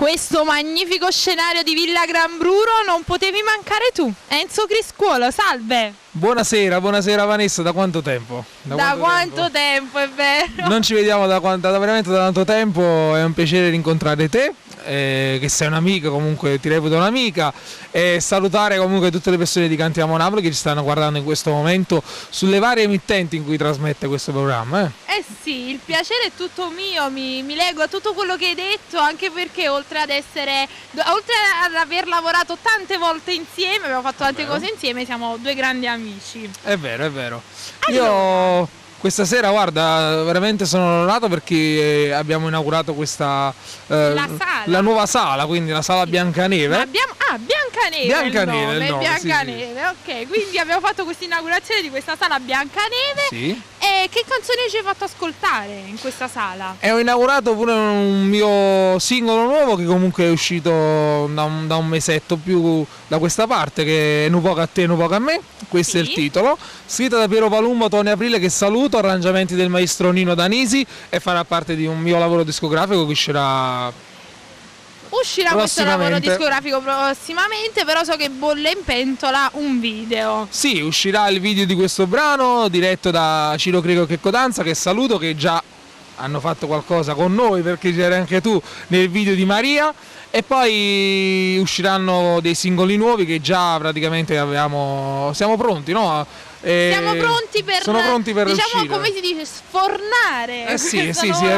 questo magnifico scenario di Villa Gran Bruro non potevi mancare tu, Enzo Criscuolo, salve! Buonasera Vanessa, da quanto tempo? Da quanto tempo, è vero? Non ci vediamo da veramente da tanto tempo, è un piacere rincontrare te, che sei un'amica, comunque ti reputo un'amica, e salutare comunque tutte le persone di Cantiamo Napoli che ci stanno guardando in questo momento sulle varie emittenti in cui trasmette questo programma. Eh sì, il piacere è tutto mio, mi lego a tutto quello che hai detto, anche perché oltre ad aver lavorato tante volte insieme, abbiamo fatto tante cose insieme, siamo due grandi amici. È vero. Allora. Io questa sera, guarda, veramente sono onorato perché abbiamo inaugurato questa la nuova sala, quindi la sala Biancaneve. Biancaneve, il nome, Biancaneve, sì. Ok, quindi abbiamo fatto questa inaugurazione di questa sala Biancaneve. Sì. E che canzoni ci hai fatto ascoltare in questa sala? E ho inaugurato pure un mio singolo nuovo che comunque è uscito da un mesetto più da questa parte, che è Nu poco a te, nu poco a me. Questo è il titolo, scritta da Piero Palumbo, Tony Aprile, che saluto, arrangiamenti del maestro Nino Danisi, e farà parte di un mio lavoro discografico che uscirà questo lavoro discografico prossimamente, però so che bolle in pentola un video. Sì, uscirà il video di questo brano diretto da Ciro Greco e Checco Danza, che saluto, che già hanno fatto qualcosa con noi perché c'eri anche tu nel video di Maria, e poi usciranno dei singoli nuovi che già praticamente siamo pronti, no? Siamo pronti per diciamo uscire. Come si dice, sfornare. Sì, è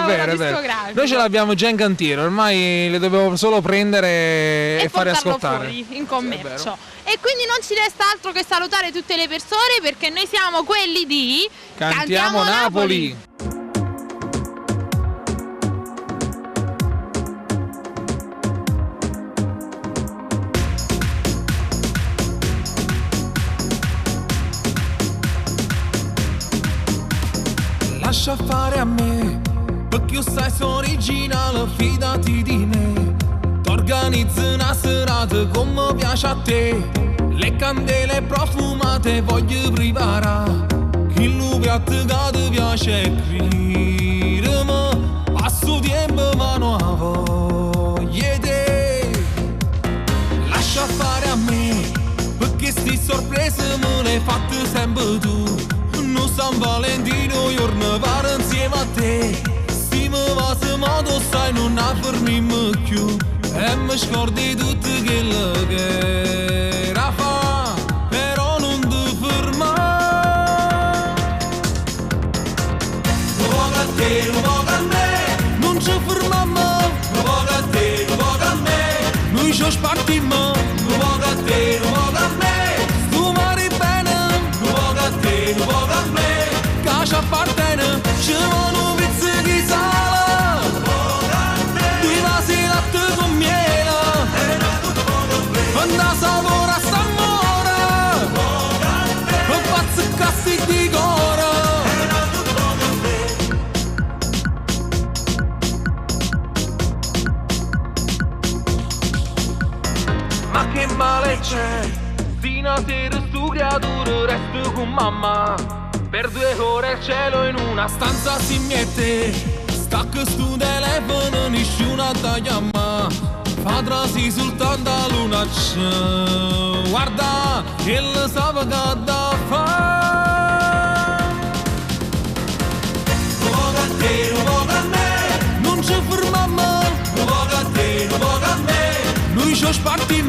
vero. Noi ce l'abbiamo già in cantiere, ormai le dobbiamo solo prendere e fare ascoltare fuori in commercio. E quindi non ci resta altro che salutare tutte le persone, perché noi siamo quelli di Cantiamo Napoli. Lascia fare a me, perché io sai sono originale, fidati di me. T'organizzo una serata come piace a te, le candele profumate voglio privare, che il piatto che ti piace è credermi, passo tempo ma non ha voglia te. Lascia fare a me, perché sti sorprese me le hai fatte sempre tu. Non San Valentino giorno vado insieme a te, se mi va se modo sai non fermiamo più, e mi scordi tutto quello che era fa, però non ti fermare. Un poco a te, un poco a me, non ci fermiamo. Un poco a te, un poco a me, noi ci spartiamo. Un poco a te, un poco a me, tu mari bene. Un poco a te, un poco a me, che ci appartiene, ci vuole un pizzo di sale, due vasi latte con miele, quando sapore sta amore, un pazzo cassi di cuore. Ma che male c'è, fino a sera stu creatura resto con mamma. Per 2 ore il cielo in una stanza si mette, stacca stu telefono, nessuno da chiama, fa trasi soltanto a luna c'è. Guarda, che lo sa che da fa. Un poco a te, un poco a me, non ci fermiamo. Un poco a te, un poco a me, noi ci spartiamo.